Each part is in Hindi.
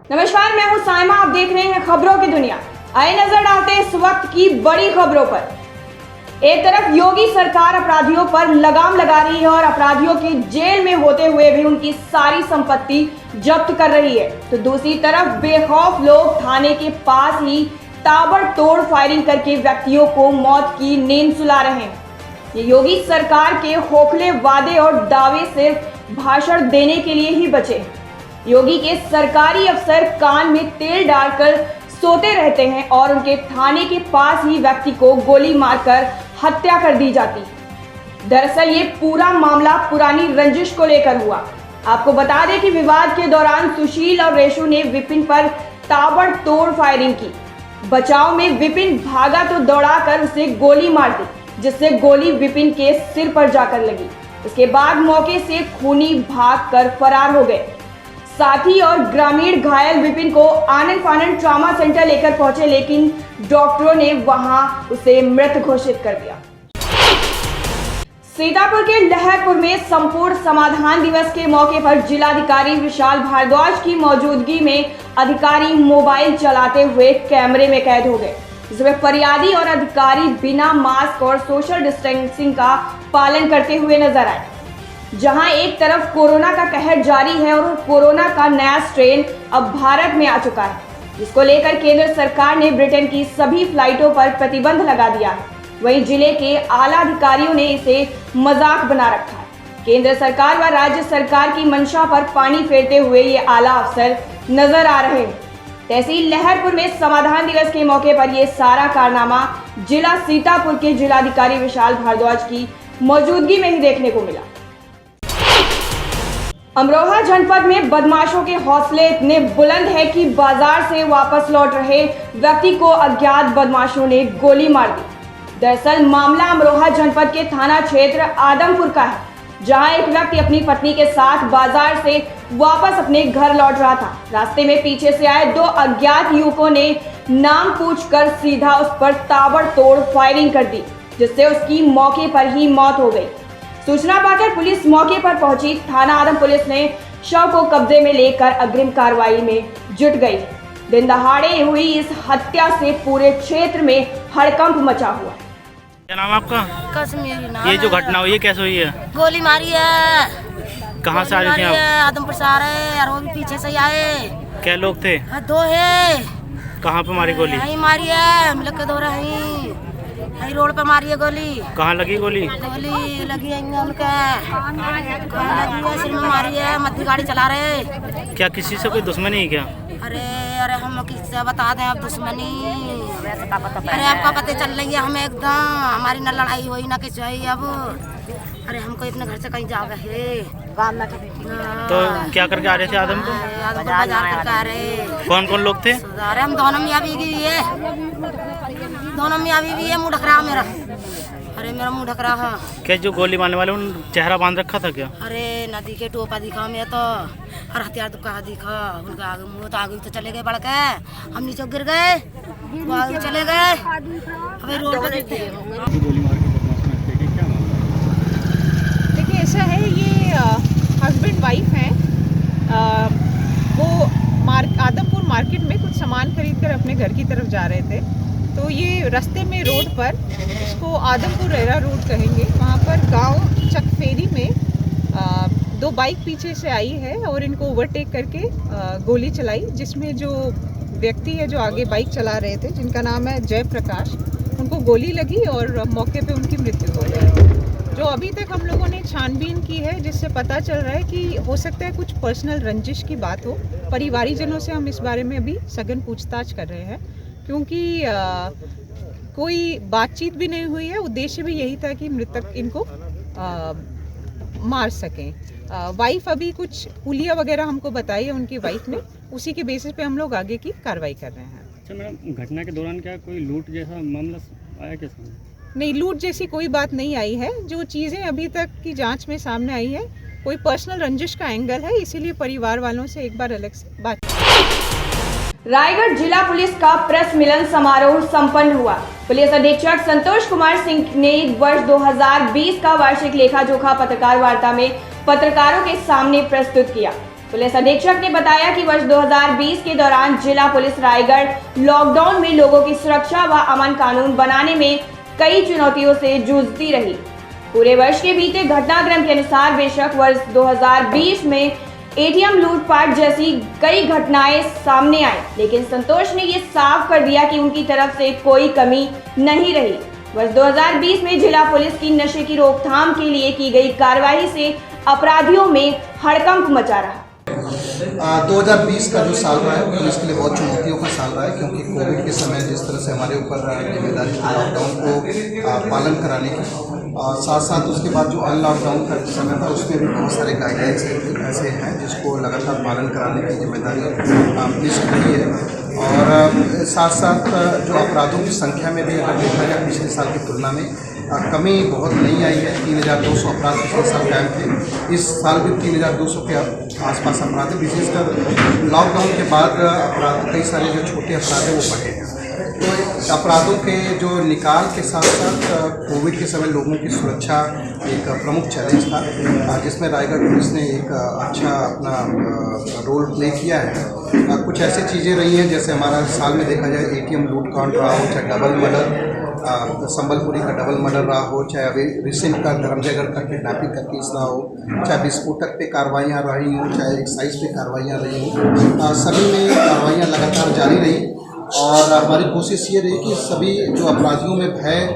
नमस्कार, मैं हूं साइमा। आप देख रहे हैं खबरों की दुनिया। आइए नजर डालते हैं इस वक्त की बड़ी खबरों पर। एक तरफ योगी सरकार अपराधियों पर लगाम लगा रही है और अपराधियों के जेल में होते हुए भी उनकी सारी संपत्ति जब्त कर रही है, तो दूसरी तरफ बेखौफ लोग थाने के पास ही ताबड़तोड़ फायरिंग करके व्यक्तियों को मौत की नींद सुला रहे हैं। ये योगी सरकार के खोखले वादे और दावे सिर्फ भाषण देने के लिए ही बचे हैं। योगी के सरकारी अफसर कान में तेल डालकर सोते रहते हैं और उनके थाने के पास ही व्यक्ति को गोली मारकर हत्या कर दी जाती है। दरअसल ये पूरा मामला पुरानी रंजिश को लेकर हुआ। आपको बता दें कि विवाद के दौरान सुशील और रेशु ने विपिन पर ताबड़तोड़ फायरिंग की। बचाव में विपिन भागा तो दौड़ाकर उसे गोली मार दी, जिससे गोली विपिन के सिर पर जाकर लगी। इसके बाद मौके से खूनी भागकर फरार हो गए। साथी और ग्रामीण घायल विपिन को आनंद फानंद ट्रॉमा सेंटर लेकर पहुंचे, लेकिन डॉक्टरों ने वहां उसे मृत घोषित कर दिया। सीतापुर के लहरपुर में संपूर्ण समाधान दिवस के मौके पर जिलाधिकारी विशाल भारद्वाज की मौजूदगी में अधिकारी मोबाइल चलाते हुए कैमरे में कैद हो गए, जिसमें फरियादी और अधिकारी बिना मास्क और सोशल डिस्टेंसिंग का पालन करते हुए नजर आए। जहां एक तरफ कोरोना का कहर जारी है और कोरोना का नया स्ट्रेन अब भारत में आ चुका है, जिसको लेकर केंद्र सरकार ने ब्रिटेन की सभी फ्लाइटों पर प्रतिबंध लगा दिया है। वहीं जिले के आला अधिकारियों ने इसे मजाक बना रखा है। केंद्र सरकार व राज्य सरकार की मंशा पर पानी फेरते हुए ये आला अफसर नजर आ रहे हैं। तहसील लहरपुर में समाधान दिवस के मौके पर यह सारा कारनामा जिला सीतापुर के जिलाधिकारी विशाल भारद्वाज की मौजूदगी में ही देखने को मिला। अमरोहा जनपद में बदमाशों के हौसले इतने बुलंद है कि बाजार से वापस लौट रहे व्यक्ति को अज्ञात बदमाशों ने गोली मार दी। दरअसल मामला अमरोहा जनपद के थाना क्षेत्र आदमपुर का है, जहां एक व्यक्ति अपनी पत्नी के साथ बाजार से वापस अपने घर लौट रहा था। रास्ते में पीछे से आए दो अज्ञात युवकों ने नाम पूछकर सीधा उस पर ताबड़तोड़ फायरिंग कर दी, जिससे उसकी मौके पर ही मौत हो गई। सूचना पाकर पुलिस मौके पर पहुंची। थाना आदम पुलिस ने शव को कब्जे में लेकर अग्रिम कार्रवाई में जुट गई। दिन दहाड़े हुई इस हत्या से पूरे क्षेत्र में हड़कंप मचा हुआ। क्या नाम है आपका? कश्मीरी नाम। ये जो घटना हुई है कैसे हुई है? गोली मारी है। कहाँ से आ रही थी आप? आदमपुर से आ रहे और वो भी पीछे से आए। क्या लोग थे? दो है। कहाँ पे मारी गोली? यहीं मारी है, हम लोग के दो रही रोड पे मारी है गोली। कहाँ लगी गोली? गोली लगी है उनके लगी है, सिर में मारी है। मध्य गाड़ी चला रहे। क्या किसी से कोई दुश्मनी है क्या? अरे अरे हम किससे बता दें अब दुश्मनी? अरे आपका पता चल रही है हमें एकदम। हमारी न लड़ाई हुई ना कुछ हुई। अब अरे हमको अपने घर से कहीं जा रहे तो क्या करके आ रहे थे आदमपुर? बाजार करके आ रहे। कौन कौन लोग थे? अरे हम दोनों मियाँ बीवी है, दोनों मियाँ बीवी है। मुँह ढक रहा मेरा। अरे मेरा मुँह ढक रहा है। क्या जो गोली मारने वाले उन चेहरा बांध रखा था क्या? अरे नदी के टोपा दिखा मैं तो, और हथियार तो कहा दिखा उनका। आगे मुँह तो आगे तो चले गए बढ़ के, हम नीचे गिर गए, वो आगे चले गए। अभी रोड पर देखिए ऐसा है, ये हस्बैंड वाइफ हैं। वो आदमपुर मार्केट में कुछ सामान खरीद कर अपने घर की तरफ जा रहे थे। तो ये रास्ते में रोड पर, इसको आदमपुर रेरा रोड कहेंगे, वहाँ पर गांव चकफेरी में दो बाइक पीछे से आई है और इनको ओवरटेक करके गोली चलाई, जिसमें जो व्यक्ति है जो आगे बाइक चला रहे थे, जिनका नाम है जयप्रकाश, उनको गोली लगी और मौके पे उनकी मृत्यु हो गई। जो अभी तक हम लोगों ने छानबीन की है, जिससे पता चल रहा है कि हो सकता है कुछ पर्सनल रंजिश की बात हो। परिवारीजनों से हम इस बारे में अभी सघन पूछताछ कर रहे हैं, क्योंकि कोई बातचीत भी नहीं हुई है। उद्देश्य भी यही था कि मृतक इनको मार सकें। वाइफ अभी कुछ पुलिया वगैरह हमको बताई है उनकी वाइफ ने, उसी के बेसिस पे हम लोग आगे की कार्रवाई कर रहे हैं। अच्छा मैडम, घटना के दौरान क्या कोई लूट जैसा मामला आया क्या सामने? नहीं, लूट जैसी कोई बात नहीं आई है। जो चीज़ें अभी तक की जांच में सामने आई है, कोई पर्सनल रंजिश का एंगल है, इसीलिए परिवार वालों से एक बार अलग से बात। रायगढ़ जिला पुलिस का प्रेस मिलन समारोह संपन्न हुआ। पुलिस अधीक्षक संतोष कुमार सिंह ने वर्ष 2020 का वार्षिक लेखा जोखा पत्रकार वार्ता में पत्रकारों के सामने प्रस्तुत किया। पुलिस अधीक्षक ने बताया कि वर्ष 2020 के दौरान जिला पुलिस रायगढ़ लॉकडाउन में लोगों की सुरक्षा व अमन कानून बनाने में कई चुनौतियों से जूझती रही। पूरे वर्ष के बीते घटनाक्रम के अनुसार बेशक वर्ष 2020 में एटीएम लूटपाट जैसी कई घटनाएं सामने आई, लेकिन संतोष ने ये साफ कर दिया कि उनकी तरफ से कोई कमी नहीं रही। वर्ष 2020 में जिला पुलिस की नशे की रोकथाम के लिए की गई कार्रवाई से अपराधियों में हड़कंप मचा रहा। 2020 का जो साल रहा है पुलिस के लिए बहुत चुनौतियों का साल रहा है, क्योंकि कोविड के समय जिस तरह से हमारे ऊपर जिम्मेदारी थी लॉकडाउन को पालन कराने की, साथ साथ उसके बाद जो अनलॉकडाउन का समय था उसमें भी बहुत सारे गाइडलाइंस ऐसे हैं जिसको लगातार पालन कराने की जिम्मेदारी पुलिस की रही है। और साथ साथ जो अपराधों की संख्या में भी अगर देखा जाए पिछले साल की तुलना में कमी बहुत नहीं आई है। 3200 अपराध पिछले साल कायम थे, इस साल भी 3200 के आसपास अपराध है। विशेषकर लॉकडाउन के बाद अपराध कई सारे जो छोटे अपराध हैं वो बढ़े हैं। तो अपराधों के जो निकाल के साथ साथ कोविड के समय लोगों की सुरक्षा एक प्रमुख चैलेंज था, जिसमें रायगढ़ पुलिस ने एक अच्छा अपना रोल प्ले किया है। कुछ ऐसी चीज़ें रही हैं जैसे हमारा साल में देखा जाए एटीएम लूटकांड रहा हो, चाहे डबल मर्डर संबलपुरी का डबल मर्डर रहा हो, चाहे अभी रिसेंट का धर्मजयगढ़ का किडनैपिंग का केस रहा हो, चाहे विस्फोटक पे कार्रवाइयाँ रही हों, चाहे एक्साइज पे कार्रवाइयाँ रही हों, सभी में कार्रवाइयाँ लगातार जारी रही। और हमारी कोशिश ये रही कि सभी जो अपराधियों में भय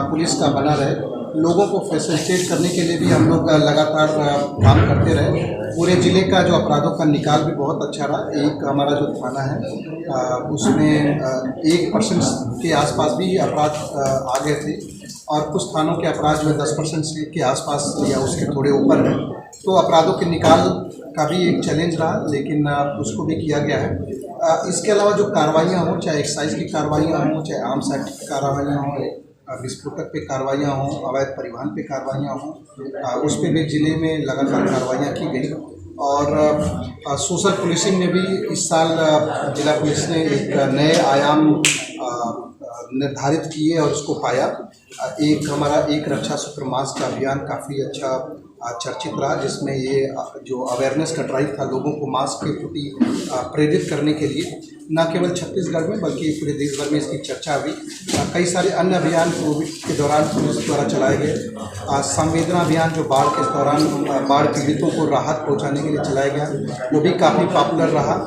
पुलिस का बना रहे, लोगों को फैसिलिटेट करने के लिए भी हम लोग लगातार काम करते रहे। पूरे ज़िले का जो अपराधों का निकाल भी बहुत अच्छा रहा। एक हमारा जो थाना है उसमें 1% के आसपास भी अपराध आ गए थे, और कुछ थानों के अपराध जो 10% के आसपास या उसके थोड़े ऊपर है। तो अपराधों के निकाल का भी एक चैलेंज रहा, लेकिन उसको भी किया गया है। इसके अलावा जो कार्रवाइयाँ हों, चाहे एक्साइज की कार्रवाइयाँ हों, चाहे आर्म्स एक्ट की कार्रवाइयाँ हों, विस्फोटक पे कार्रवाइयाँ हों, अवैध परिवहन पे कार्रवाइयाँ हों, उस पर भी ज़िले में लगातार कार्रवाइयाँ की गई। और सोशल पुलिसिंग में भी इस साल जिला पुलिस ने एक नए आयाम निर्धारित किए और उसको पाया। एक हमारा एक रक्षा सूत्र मास का अभियान काफ़ी अच्छा चर्चित रहा, जिसमें ये जो अवेयरनेस का ड्राइव था लोगों को मास्क के प्रति प्रेरित करने के लिए, न केवल छत्तीसगढ़ में बल्कि पूरे देश भर में इसकी चर्चा हुई। कई सारे अन्य अभियान कोविड के दौरान पुलिस द्वारा चलाए गए। संवेदना अभियान जो बाढ़ के दौरान बाढ़ पीड़ितों को राहत पहुंचाने के लिए चलाया गया, वो भी काफ़ी पॉपुलर रहा।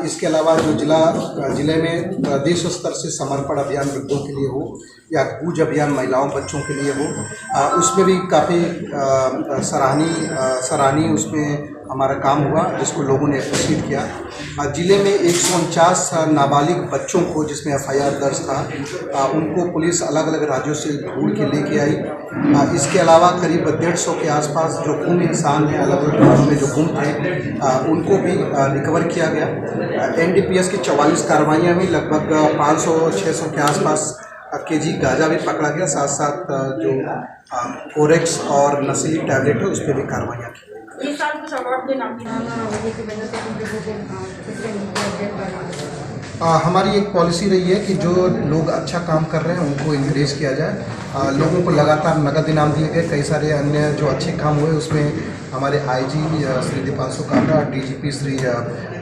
इसके अलावा जो जिले में प्रदेश स्तर से समर्पण अभियान वृद्धों के लिए हो या गूंज अभियान महिलाओं बच्चों के लिए हो, उसमें भी काफ़ी सराहनीय उसमें हमारा काम हुआ, जिसको लोगों ने अप्रिशिएट किया। ज़िले में 149 नाबालिग बच्चों को, जिसमें FIR दर्ज था, उनको पुलिस अलग अलग राज्यों से ढूंढ के लेके आई। इसके अलावा करीब 150 के आसपास जो गुम इंसान हैं अलग अलग राज्यों में जो गुम थे, उनको भी रिकवर किया गया। NDPS की 44 कार्रवाइयाँ हुई, लगभग 500-600 के आसपास KG गांजा भी पकड़ा गया। साथ साथ जो कोरेक्स और नशीली टैबलेट है उस पर भी कार्रवाइयाँ की। इस साल कुछ अवार्ड देना हमारी एक पॉलिसी रही है कि जो लोग अच्छा काम कर रहे हैं उनको इंकरेज किया जाए। लोगों को लगातार नगद इनाम दिए गए। कई सारे अन्य जो अच्छे काम हुए उसमें हमारे IG Shri Deepanshu Kamra, DGP Shri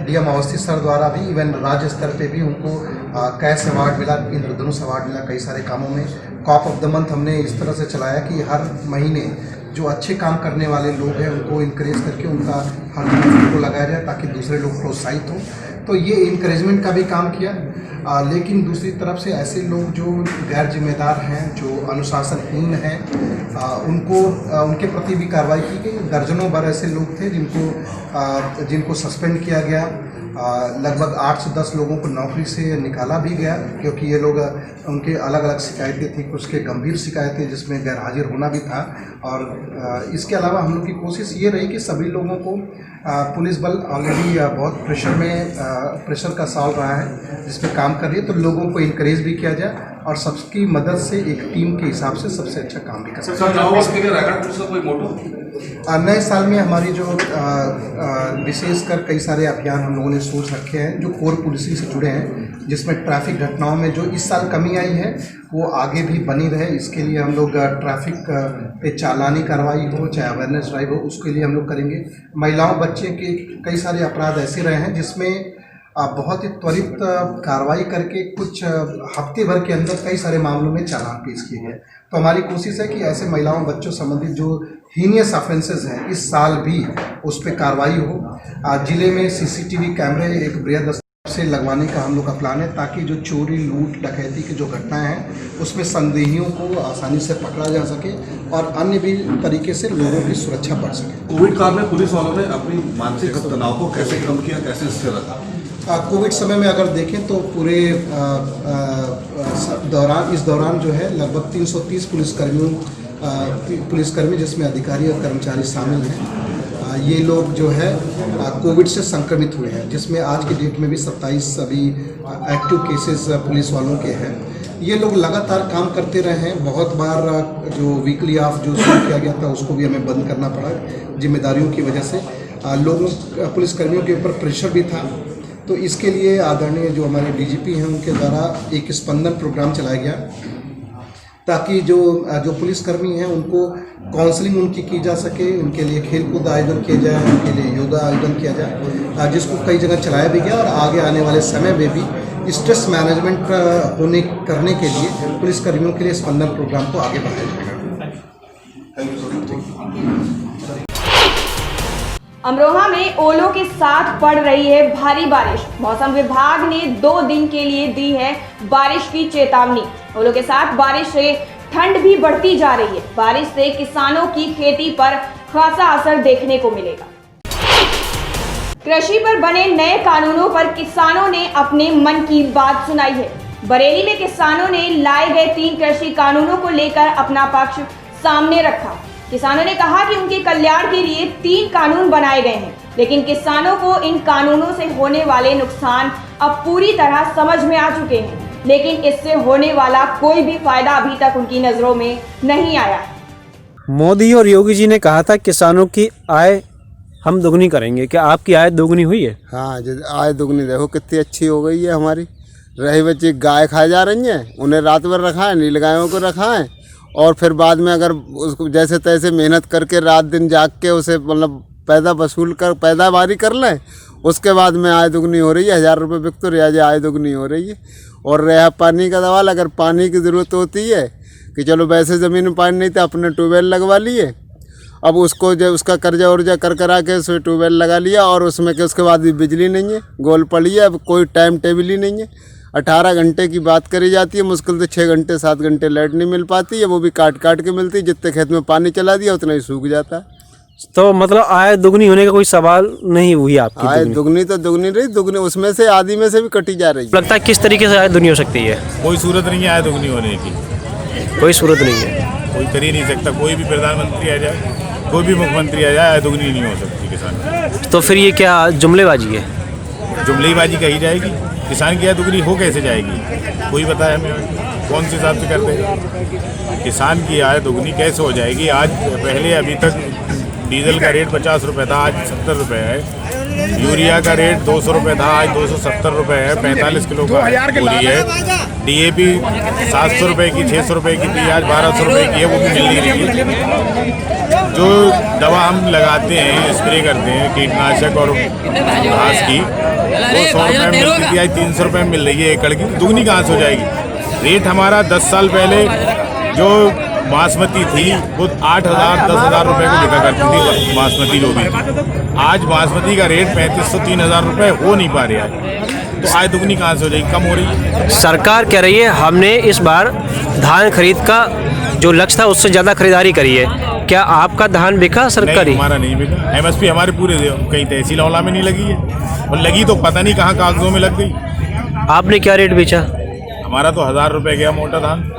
DM Awasthi sir द्वारा भी इवन राज्य स्तर पे भी उनको कैश अवार्ड मिला, इंद्रधनुष अवार्ड मिला कई सारे कामों में। कॉप ऑफ द मंथ हमने इस तरह से चलाया कि हर महीने जो अच्छे काम करने वाले लोग हैं उनको इनकरेज करके उनका हर महीने को लगाया जाए ताकि दूसरे लोग प्रोत्साहित हों। तो ये इनकरेजमेंट का भी काम किया। लेकिन दूसरी तरफ से ऐसे लोग जो गैर जिम्मेदार हैं, जो अनुशासनहीन हैं, उनके प्रति भी कार्रवाई की गई। दर्जनों भर ऐसे लोग थे जिनको सस्पेंड किया गया। लगभग 8 से 10 लोगों को नौकरी से निकाला भी गया, क्योंकि ये लोग उनके अलग अलग शिकायतें थी, कुछ के गंभीर शिकायतें जिसमें गैर हाजिर होना भी था। और इसके अलावा हम लोग की कोशिश ये रही कि सभी लोगों को पुलिस बल ऑलरेडी बहुत प्रेशर का साल रहा है जिसमें काम कर रही है, तो लोगों को इनकरेज भी किया जाए और सबकी मदद से एक टीम के हिसाब से सबसे अच्छा काम भी कर सकते हैं। नए साल में हमारी जो विशेषकर कई सारे अभियान हम लोगों ने सोच रखे हैं जो कोर पुलिसिंग से जुड़े हैं, जिसमें ट्रैफिक घटनाओं में जो इस साल कमी आई है वो आगे भी बनी रहे। इसके लिए हम लोग ट्रैफिक पे चालानी कार्रवाई हो चाहे अवेयरनेस ड्राइव हो, उसके लिए हम लोग करेंगे। महिलाओं बच्चे के कई सारे अपराध ऐसे रहे हैं जिसमें बहुत ही त्वरित कार्रवाई करके कुछ हफ्ते भर के अंदर कई सारे मामलों में चालान पेश किए गए। तो हमारी कोशिश है कि ऐसे महिलाओं बच्चों संबंधित जो हीनियस ऑफेंसेस हैं इस साल भी उस पर कार्रवाई हो। जिले में सीसीटीवी कैमरे एक बृहद स्तर से लगवाने का हम लोग का प्लान है, ताकि जो चोरी लूट डकैती की जो घटनाएं हैं उसमें संदेहियों को आसानी से पकड़ा जा सके और अन्य भी तरीके से लोगों की सुरक्षा बढ़ सके। कोविड काल में पुलिस वालों ने अपनी मानसिक तनाव को कैसे कम किया, कैसे स्थिर रखा? कोविड समय में अगर देखें तो पूरे इस दौरान जो है लगभग 330 पुलिसकर्मी जिसमें अधिकारी और कर्मचारी शामिल हैं, ये लोग जो है कोविड से संक्रमित हुए हैं, जिसमें आज की डेट में भी 27 अभी एक्टिव केसेस पुलिस वालों के हैं। ये लोग लगातार काम करते रहे हैं। बहुत बार जो वीकली ऑफ जो शुरू किया गया था उसको भी हमें बंद करना पड़ा जिम्मेदारियों की वजह से। लोगों पुलिसकर्मियों के ऊपर प्रेशर भी था, तो इसके लिए आदरणीय जो हमारे डीजीपी हैं उनके द्वारा एक स्पंदन प्रोग्राम चलाया गया, ताकि जो पुलिसकर्मी हैं उनको काउंसलिंग उनकी की जा सके, उनके लिए खेलकूद आयोजन किया जाए, उनके लिए योगा आयोजन किया जाए, जिसको कई जगह चलाया भी गया। और आगे आने वाले समय में भी स्ट्रेस मैनेजमेंट करने के लिए पुलिसकर्मियों के लिए स्पंदन प्रोग्राम को आगे बढ़ाया जाएगा। अमरोहा में ओलों के साथ पड़ रही है भारी बारिश। मौसम विभाग ने 2 दिन के लिए दी है बारिश की चेतावनी। ओलों के साथ बारिश से ठंड भी बढ़ती जा रही है। बारिश से किसानों की खेती पर खासा असर देखने को मिलेगा। कृषि पर बने नए कानूनों पर किसानों ने अपने मन की बात सुनाई है। बरेली में किसानों ने लाए गए 3 कृषि कानूनों को लेकर अपना पक्ष सामने रखा। किसानों ने कहा कि उनके कल्याण के लिए 3 कानून बनाए गए हैं, लेकिन किसानों को इन कानूनों से होने वाले नुकसान अब पूरी तरह समझ में आ चुके हैं, लेकिन इससे होने वाला कोई भी फायदा अभी तक उनकी नजरों में नहीं आया है। मोदी और योगी जी ने कहा था किसानों की आय हम दोगुनी करेंगे। क्या आपकी आय दोगुनी हुई है? हाँ, आय दोगुनी देखो कितनी अच्छी हो गई है हमारी। रही बच्ची गाय खाए जा रही हैं, उन्हें रात भर रखा है, नील गायों को रखा है, और फिर बाद में अगर उसको जैसे तैसे मेहनत करके रात दिन जाग के उसे मतलब पैदावारी कर लें, उसके बाद में आय दुगनी हो रही है। 1000 रुपये बिक तो रियाज आय दुगनी हो रही है। और रहा पानी का सवाल, अगर पानी की ज़रूरत होती है कि चलो वैसे ज़मीन में पानी नहीं था, अपने ट्यूबवेल लगवा लिए, अब उसको जो उसका कर्जा उर्जा कर करा के उसमें ट्यूबवेल लगा लिया, और उसमें कि उसके बाद भी बिजली नहीं है, गोल पड़ी है, अब कोई टाइम टेबल ही नहीं है। 18 घंटे की बात करी जाती है, मुश्किल से 6 घंटे 7 घंटे लाइट नहीं मिल पाती है, वो भी काट काट के मिलती है। जितने खेत में पानी चला दिया उतना ही सूख जाता है। तो मतलब आय दुगनी होने का कोई सवाल नहीं हुई आपकी? आय दुगनी तो दुगनी रही, दुगनी उसमें से आधी में से भी कटी जा रही है। लगता है किस तरीके से आय दुगनी हो सकती है? कोई सूरत नहीं है आय दुगनी होने की, कोई सूरत नहीं है, कोई कर ही नहीं सकता। कोई भी प्रधानमंत्री आ जाए, कोई भी मुख्यमंत्री आ जाए, आय दुगनी नहीं हो सकती किसान। तो फिर ये क्या जुमलेबाजी है? जुमलेबाजी कही जाएगी। किसान की आय दुगनी हो कैसे जाएगी? कोई बताए हमें, कौन से हिसाब से कर देगा? किसान की आय दुगनी कैसे हो जाएगी? आज पहले अभी तक डीजल का रेट 50 रुपये था, आज 70 रुपये है। यूरिया का रेट 200 रुपये था, आज 270 रुपये है। 45 किलो का पूरी है। DAP 700 रुपये की 600 रुपये की थी, आज 1200 रुपये की है, वो भी मिल नहीं रही है। जो दवा हम लगाते हैं, स्प्रे करते हैं कीटनाशक और घास की, वो 100 रुपये में मिलती थी, आज 300 रुपये में मिल रही है एकड़ की। दुगनी कहाँ से हो जाएगी? रेट हमारा 10 साल पहले जो बासमती थी वो 8,000 10,000 रुपये को बिका करती थी, बासमती जो भी थी। आज बासमती का रेट 3500 3,000 रुपये हो नहीं पा रहा है। तो आय दुगनी कहाँ से हो जाएगी? कम हो रही है। सरकार कह रही है हमने इस बार धान खरीद का जो लक्ष्य था उससे ज़्यादा खरीदारी करी है। क्या आपका धान बिका सरकारी? नहीं, हमारा नहीं बिका। MSP हमारे पूरे कहीं तहसील औला में नहीं लगी है, और लगी तो पता नहीं कहाँ कागजों में लग गई। आपने क्या रेट बेचा? हमारा तो 1000 रुपये गया मोटा धान,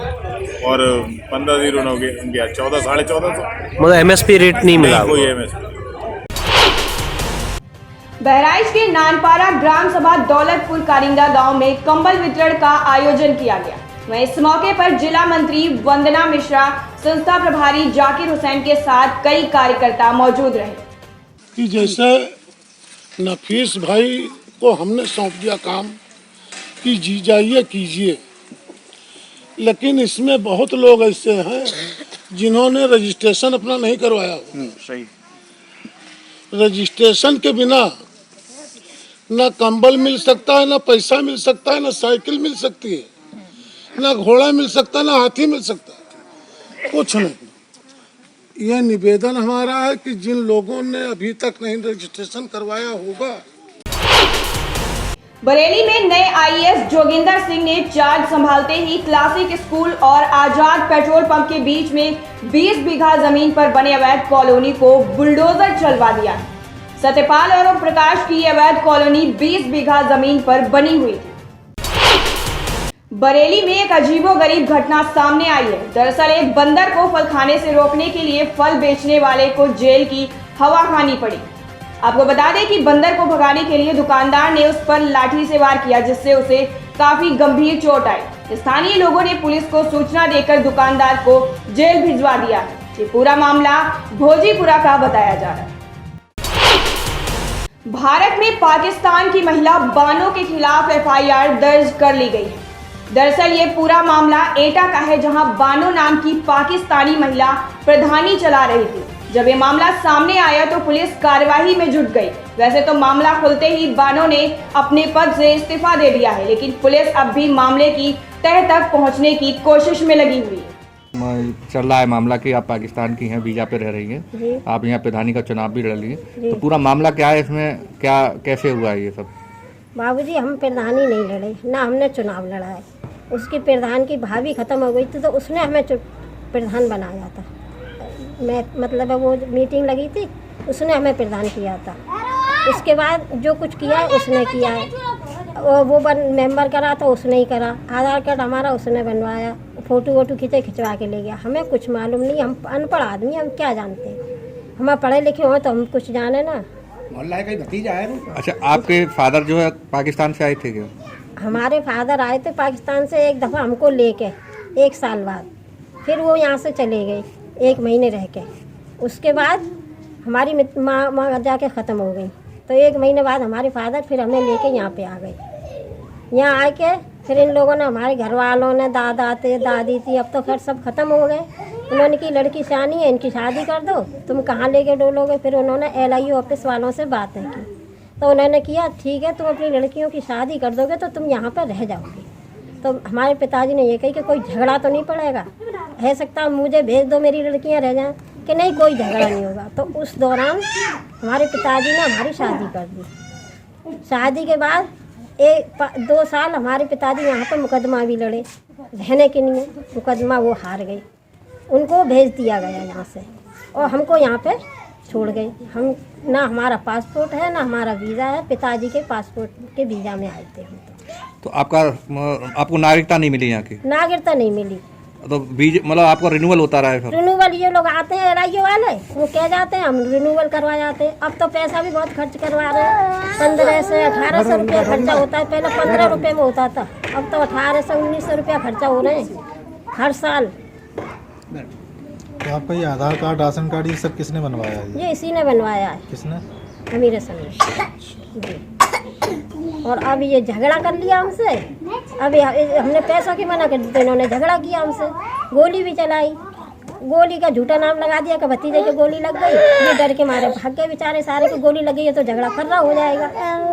और 15 0 हो गया 14 साढ़े 1400। मतलब MSP रेट नहीं मिला? कोई MSP। बहराइच के नानपारा ग्राम सभा दौलतपुर कारिंगा गांव में कंबल वितरण का आयोजन किया गया। वहीं इस मौके पर जिला मंत्री वंदना मिश्रा, संस्था प्रभारी जाकिर हुसैन के साथ कई कार्यकर्ता मौजूद रहे। कि जैसे नफीस भाई को हमने सौंप दिया काम कि जी जाइए कीजिए, लेकिन इसमें बहुत लोग ऐसे हैं जिन्होंने रजिस्ट्रेशन अपना नहीं करवाया। सही। रजिस्ट्रेशन के बिना ना कंबल मिल सकता है, ना पैसा मिल सकता है, ना साइकिल मिल सकती है, ना घोड़ा मिल सकता है, ना हाथी मिल सकता है, कुछ नहीं। यह निवेदन हमारा है कि जिन लोगों ने अभी तक नहीं रजिस्ट्रेशन करवाया होगा। बरेली में नए आईएएस जोगिंदर सिंह ने चार्ज संभालते ही क्लासिक स्कूल और आजाद पेट्रोल पंप के बीच में 20 बीघा जमीन पर बने अवैध कॉलोनी को बुलडोजर चलवा दिया। सत्यपाल और ओम प्रकाश की अवैध कॉलोनी 20 बीघा जमीन पर बनी हुई थी। बरेली में एक अजीबोगरीब घटना सामने आई है। दरअसल एक बंदर को फल खाने से रोकने के लिए फल बेचने वाले को जेल की हवा खानी पड़ी। आपको बता दें कि बंदर को भगाने के लिए दुकानदार ने उस पर लाठी से वार किया, जिससे उसे काफी गंभीर चोट आई। स्थानीय लोगों ने पुलिस को सूचना देकर दुकानदार को जेल भिजवा दिया। ये पूरा मामला भोजीपुरा का बताया जा रहा है। भारत में पाकिस्तान की महिला बानो के खिलाफ एफआईआर दर्ज कर ली गई है। दरअसल ये पूरा मामला एटा का है, जहां बानो नाम की पाकिस्तानी महिला प्रधानी चला रही थी। जब ये मामला सामने आया तो पुलिस कार्यवाही में जुट गई। वैसे तो मामला खुलते ही बानो ने अपने पद से इस्तीफा दे दिया है, लेकिन पुलिस अब भी मामले की तह तक पहुंचने की कोशिश में लगी हुई है। चल रहा है मामला कि आप पाकिस्तान की हैं, वीजा पे रह रही हैं, आप यहाँ प्रधानी का चुनाव भी लड़ लिए, तो पूरा मामला क्या है इसमें, क्या कैसे हुआ है ये सब? बाबूजी, हम प्रधानी नहीं लड़े, ना हमने चुनाव लड़ा है। उसकी प्रधान की भाभी ख़त्म हो गई थी तो उसने हमें प्रधान बनाया था। मैं मतलब वो मीटिंग लगी थी, उसने हमें प्रधान किया था। उसके बाद जो कुछ किया है उसने किया है। वो मेंबर करा तो उसने ही करा। आधार कार्ड हमारा उसने बनवाया, फ़ोटो वोटो खिंचवा के ले गया। हमें कुछ मालूम नहीं, हम अनपढ़ आदमी, हम क्या जानते हैं। हम पढ़े लिखे हो तो हम कुछ जाने ना। मोहल्ला का ही भतीजा है। अच्छा, आपके फादर जो है पाकिस्तान से आए थे क्या? हमारे फादर आए थे पाकिस्तान से एक दफ़ा हमको लेके 1 साल बाद, फिर वो यहाँ से चले गए 1 महीने रह के। उसके बाद हमारी माँ जाके ख़त्म हो गई, तो 1 महीने बाद हमारे फादर फिर हमें लेके यहाँ पे आ गए। यहाँ आके फिर इन लोगों ने, हमारे घर वालों ने, दादा थे, दादी थी, अब तो खैर सब ख़त्म हो गए। उन्होंने की लड़की सियानी है, इनकी शादी कर दो, तुम कहाँ लेके डोलोगे। फिर उन्होंने LIO ऑफिस वालों से बातें की, तो उन्होंने किया ठीक है, तुम अपनी लड़कियों की शादी कर दोगे तो तुम यहाँ पर रह जाओगे। तो हमारे पिताजी ने ये कही कि कोई झगड़ा तो नहीं पड़ेगा, है सकता मुझे भेज दो, मेरी लड़कियाँ रह जाएं। कि नहीं, कोई झगड़ा नहीं होगा। तो उस दौरान हमारे पिताजी ने हमारी शादी कर दी। शादी के बाद 2 साल हमारे पिताजी यहाँ पर मुकदमा भी लड़े रहने के लिए। मुकदमा वो हार गई, उनको भेज दिया गया यहाँ से और हमको यहाँ पे छोड़ गए। हम ना हमारा पासपोर्ट है ना हमारा वीज़ा है, पिताजी के पासपोर्ट के वीज़ा में आए थे हम। तो आपको नागरिकता नहीं मिली यहाँ की? नागरिकता नहीं मिली। तो मतलब आपका रिन्यूअल होता रहा है? रिन्यूअल ये लोग आते हैं LIO वाले, वो कह जाते हैं हम रिन्यूअल करवा जाते हैं। अब तो पैसा भी बहुत खर्च करवा रहे हैं, 1500 से 1800 रुपया खर्चा होता है। पहले 15 रुपये में होता था, अब तो 1800-1900 रुपया खर्चा हो रहे हैं हर साल। तो आपका ये आधार कार्ड, राशन कार्ड, ये सब किसने बनवाया है? ये इसी ने बनवाया है। किसने? अमीर हसन जी। और अब ये झगड़ा कर लिया हमसे। अभी हमने पैसों की मना कर दी तो इन्होंने झगड़ा किया हमसे, गोली भी चलाई। गोली का झूठा नाम लगा दिया कि भतीजे की गोली लग गई। ये डर के मारे भाग गए बेचारे सारे, को गोली लगी है तो झगड़ा खर्रा हो जाएगा।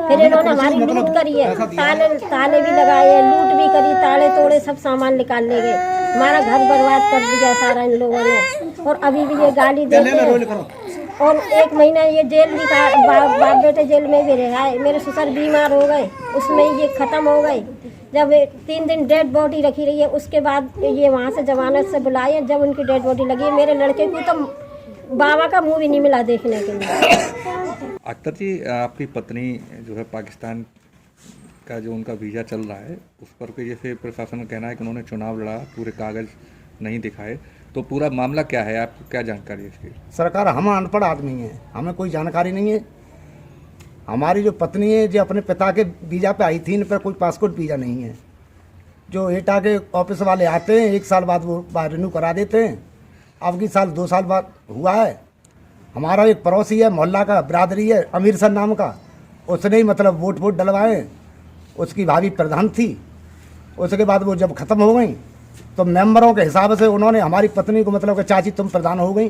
फिर इन्होंने हमारी लूट करी है, ताले भी लगाए, लूट भी करी, ताले तोड़े, सब सामान निकाल ले गए। हमारा घर बर्बाद कर दिया सारा इन लोगों ने। और अभी भी ये गाली देते हैं। और 1 महीना ये जेल भी बाप बेटे जेल में भी रहा है। मेरे ससुर बीमार हो गए, उसमें ये ख़त्म हो गए। जब 3 दिन डेड बॉडी रखी रही है, उसके बाद ये वहाँ से जमानत से बुलाए। जब उनकी डेड बॉडी लगी है, मेरे लड़के को तो बाबा का मुंह भी नहीं मिला देखने के लिए। अख्तर जी, आपकी पत्नी जो है पाकिस्तान का जो उनका वीज़ा चल रहा है उस पर कोई जैसे प्रशासन का कहना है कि उन्होंने चुनाव लड़ा, पूरे कागज़ नहीं दिखाए, तो पूरा मामला क्या है, आपको क्या जानकारी है इसकी? सरकार, हम अनपढ़ आदमी हैं, हमें कोई जानकारी नहीं है। हमारी जो पत्नी है जो अपने पिता के वीज़ा पे आई थी, इन पर कोई पासपोर्ट वीज़ा नहीं है। जो एटा के ऑफिस वाले आते हैं 1 साल बाद वो रिन्यू करा देते हैं। अब की साल 2 साल बाद हुआ है। हमारा एक पड़ोसी है, मोहल्ला का बिरादरी है, अमीर सर नाम का, उसने ही मतलब वोट डलवाए। उसकी भाभी प्रधान थी। उसके बाद वो जब ख़त्म हो गई तो मेंबरों के हिसाब से उन्होंने हमारी पत्नी को मतलब कि चाची तुम प्रधान हो गई,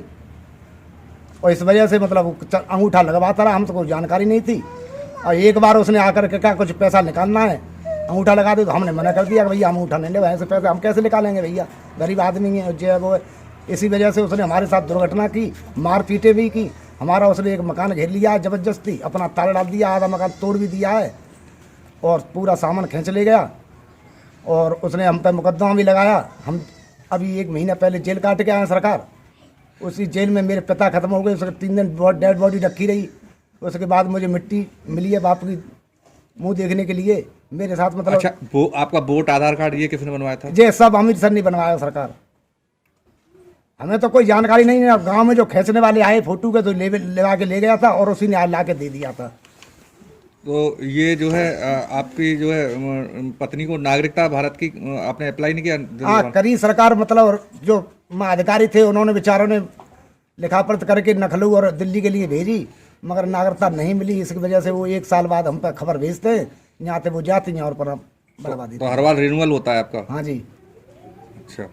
और इस वजह से मतलब अंगूठा लगवाता रहा। हम तो कोई जानकारी नहीं थी। और एक बार उसने आकर के कहा कुछ पैसा निकालना है, अंगूठा लगा दो, तो हमने मना कर दिया कि भैया अंगूठा नहीं ले, ऐसे पैसे हम कैसे निकालेंगे भैया, गरीब आदमी है जो है वो। इसी वजह से उसने हमारे साथ दुर्घटना की, मार पीटे भी की। हमारा उसने एक मकान घेर लिया ज़बरदस्ती, अपना ताला डाल दिया, आधा मकान तोड़ भी दिया है और पूरा सामान खींच ले गया। और उसने हम पे मुकदमा भी लगाया। हम अभी 1 महीना पहले जेल काट के आए सरकार। उसी जेल में मेरे पिता ख़त्म हो गए, उसके 3 दिन डेड बॉडी रखी रही। उसके बाद मुझे मिट्टी मिली है बाप की मुंह देखने के लिए मेरे साथ मतलब। अच्छा, वो आपका वोट आधार कार्ड ये किसने बनवाया था? ये सब अमित सर ने बनवाया सरकार। हमें तो कोई जानकारी नहीं है। गांव में जो खींचने वाले आए फोटो के तो लगा के ले गया था और उसी ने ला के दे दिया था। तो ये जो है आपकी जो है पत्नी को नागरिकता भारत की आपने अप्लाई नहीं किया? हाँ करी सरकार, मतलब जो अधिकारी थे उन्होंने बेचारों ने लिखा पढ़ करके लखनऊ और दिल्ली के लिए भेजी, मगर नागरिकता नहीं मिली। इसकी वजह से वो 1 साल बाद हम पर खबर भेजते हैं, यहाँ से वो जाते हैं और पर बढ़वा देते। तो हर बार रिन्यूअल होता है आपका? हाँ जी। अच्छा,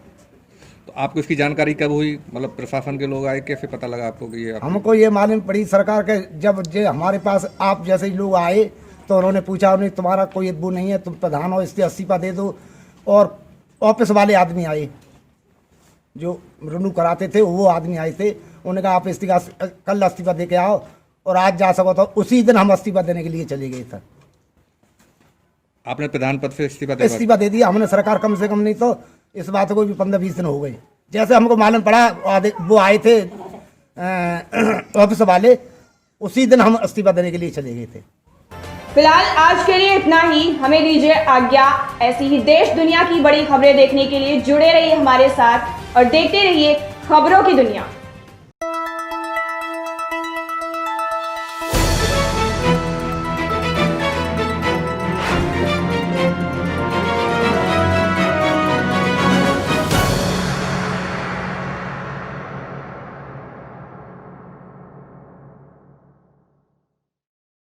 तो आपको इसकी जानकारी कब हुई? मतलब प्रशासन के लोग आए, कैसे पता लगा आपको कि ये हमको ये मालूम पड़ी सरकार के जब जे हमारे पास आप जैसे लोग आए तो उन्होंने पूछा, उन्हें तुम्हारा कोई वो नहीं है, तुम प्रधान हो, इससे इस्तीफा दे दो। और ऑफिस वाले आदमी आए जो रिन्यू कराते थे, वो आदमी आए थे। उन्होंने कहा आप इस्तीफा कल इस्तीफा दे के आओ और आज जा सको। तो उसी दिन हम इस्तीफा देने के लिए चले गए थे। आपने प्रधान पद से इस्तीफा दे दिया हमने। सरकार कम से कम नहीं तो इस बात को भी 15-20 दिन हो गए। जैसे हमको मालूम पड़ा वो आए थे ऑफिस वाले, उसी दिन हम इस्तीफा देने के लिए चले गए थे। फिलहाल आज के लिए इतना ही। हमें दीजिए आज्ञा। ऐसी ही देश दुनिया की बड़ी खबरें देखने के लिए जुड़े रहिए हमारे साथ और देखते रहिए खबरों की दुनिया।